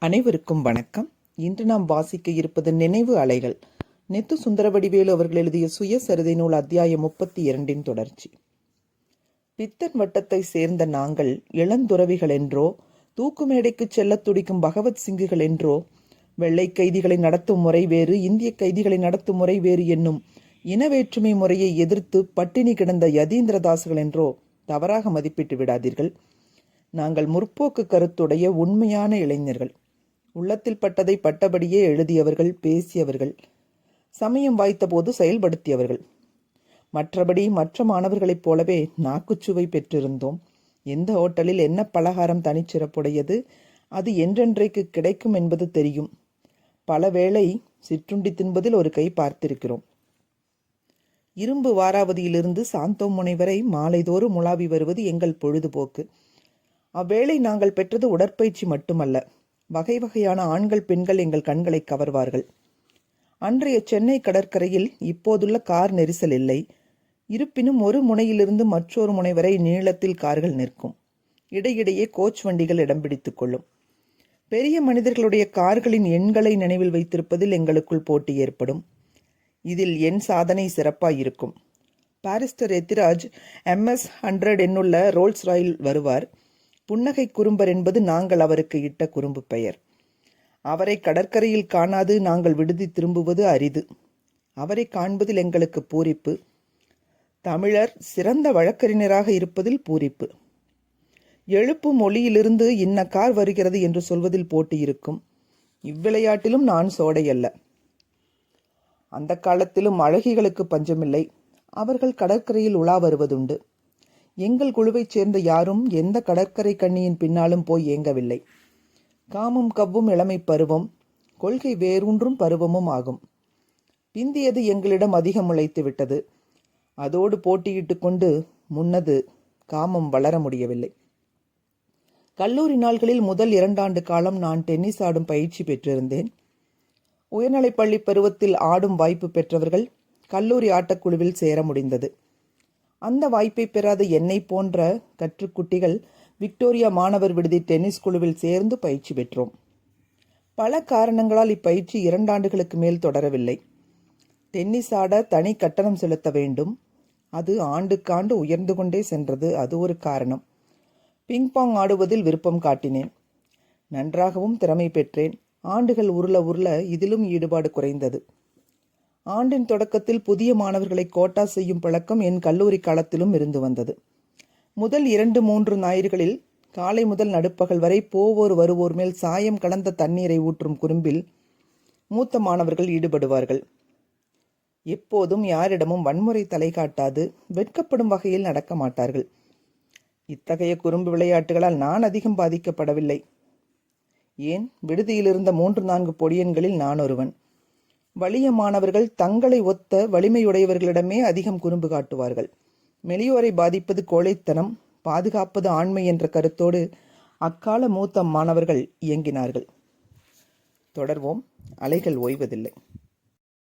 அனைவருக்கும் வணக்கம். இன்று நாம் வாசிக்க இருப்பது நினைவு அலைகள். நெத்து சுந்தரவடிவேலு அவர்கள் எழுதிய சுயசரிதை நூல் அத்தியாயம் 32 தொடர்ச்சி. பித்தன் வட்டத்தை சேர்ந்த நாங்கள் இளந்துறவிகள் என்றோ, தூக்கு மேடைக்கு செல்ல துடிக்கும் பகவத் சிங்குகள் என்றோ, வெள்ளை கைதிகளை நடத்தும் முறை வேறு, இந்திய கைதிகளை நடத்தும் முறை வேறு என்னும் இனவேற்றுமை முறையை எதிர்த்து பட்டினி கிடந்த யதீந்திரதாசுகள் என்றோ தவறாக மதிப்பிட்டு விடாதீர்கள். நாங்கள் முற்போக்கு கருத்துடைய உண்மையான இளைஞர்கள். உள்ளத்தில் பட்டதை பட்டபடியே எழுதியவர்கள், பேசியவர்கள், சமயம் வாய்த்தபோது செயல்படுத்தியவர்கள். மற்றபடி மற்ற மாணவர்களைப் போலவே நாக்குச்சுவை பெற்றிருந்தோம். எந்த ஹோட்டலில் என்ன பலகாரம் தனிச்சிறப்புடையது, அது என்றென்றைக்கு கிடைக்கும் என்பது தெரியும். பல வேளை சிற்றுண்டி தின்பதில் ஒரு கை பார்த்திருக்கிறோம். இரும்பு வாராவதியிலிருந்து சாந்தோமுனை வரை மாலைதோறும் உலாவி வருவது எங்கள் பொழுதுபோக்கு. அவ்வேளை நாங்கள் பெற்றது உடற்பயிற்சி மட்டுமல்ல, வகை வகையான ஆண்கள் பெண்கள் எங்கள் கண்களை கவர்வார்கள். அன்றைய சென்னை கடற்கரையில் இப்போதுள்ள கார் நெரிசல் இல்லை. இருப்பினும் ஒரு முனையிலிருந்து மற்றொரு முனை வரை நீளத்தில் கார்கள் நிற்கும். இடையிடையே கோச் வண்டிகள் இடம் பிடித்துக் கொள்ளும். பெரிய மனிதர்களுடைய கார்களின் எண்களை நினைவில் வைத்திருப்பதில் எங்களுக்குள் போட்டி ஏற்படும். இதில் என் சாதனை சிறப்பாயிருக்கும். பாரிஸ்டர் எத்திராஜ் MS-100 என்னுள்ள ரோல்ஸ் ராயில் வருவார். புன்னகை குறும்பர் என்பது நாங்கள் அவருக்கு இட்ட குறும்பு பெயர். அவரை கடற்கரையில் காணாது நாங்கள் விடுதி திரும்புவது அரிது. அவரை காண்பதில் எங்களுக்கு பூரிப்பு. தமிழர் சிறந்த வழக்கறிஞராக இருப்பதில் பூரிப்பு. எழுப்பும் மொழியிலிருந்து இன்ன கார் வருகிறது என்று சொல்வதில் போட்டி இருக்கும். இவ்விளையாட்டிலும் நான் சோடையல்ல. அந்த காலத்திலும் அழகிகளுக்கு பஞ்சமில்லை. அவர்கள் கடற்கரையில் உலா வருவதுண்டு. எங்கள் குழுவைச் சேர்ந்த யாரும் எந்த கடற்கரை கண்ணியின் பின்னாலும் போய் ஏங்கவில்லை. காமும் கவ்வும் இளமை பருவம், கொள்கை வேரூன்றும் பருவமும் ஆகும். பிந்தியது எங்களிடம் அதிகம் உழைத்து விட்டது. அதோடு போட்டியிட்டு கொண்டு முன்னது காமம் வளர முடியவில்லை. கல்லூரி நாள்களில் முதல் 2 ஆண்டு காலம் நான் டென்னிஸ் ஆடும் பயிற்சி பெற்றிருந்தேன். உயர்நிலைப்பள்ளி பருவத்தில் ஆடும் வாய்ப்பு பெற்றவர்கள் கல்லூரி ஆட்டக்குழுவில் சேர முடிந்தது. அந்த வாய்ப்பை பெறாத என்னை போன்ற கற்றுக்குட்டிகள் விக்டோரியா மாணவர் விடுதி டென்னிஸ் குழுவில் சேர்ந்து பயிற்சி பெற்றோம். பல காரணங்களால் இப்பயிற்சி 2 ஆண்டுகளுக்கு மேல் தொடரவில்லை. டென்னிஸ் ஆட தனி கட்டணம் செலுத்த வேண்டும். அது ஆண்டுக்காண்டு உயர்ந்து கொண்டே சென்றது. அது ஒரு காரணம். பிங்பாங் ஆடுவதில் விருப்பம் காட்டினேன். நன்றாகவும் திறமை பெற்றேன். ஆண்டுகள் உருள உருள இதிலும் ஈடுபாடு குறைந்தது. ஆண்டின் தொடக்கத்தில் புதிய மாணவர்களை கோட்டா செய்யும் பழக்கம் என் கல்லூரி காலத்திலும் இருந்து வந்தது. முதல் 2-3 ஞாயிறுகளில் காலை முதல் நடுப்பகல் வரை போவோர் வருவோர் மேல் சாயம் கலந்த தண்ணீரை ஊற்றும் குறும்பில் மூத்த மாணவர்கள் ஈடுபடுவார்கள். எப்போதும் யாரிடமும் வன்முறை தலை காட்டாது வெட்கப்படும் வகையில் நடக்க மாட்டார்கள். இத்தகைய குறும்பு விளையாட்டுகளால் நான் அதிகம் பாதிக்கப்படவில்லை. ஏன், விடுதியில் இருந்த 3-4 பொடியன்களில் நான் ஒருவன். வலிய மாணவர்கள் தங்களை ஒத்த வலிமையுடையவர்களிடமே அதிகம் குறும்பு காட்டுவார்கள். மெலியோரை பாதிப்பது கோழைத்தனம், பாதுகாப்பது ஆண்மை என்ற கருத்தோடு அக்கால மூத்த மாணவர்கள் இயங்கினார்கள். தொடர்வோம். அலைகள் ஓய்வதில்லை.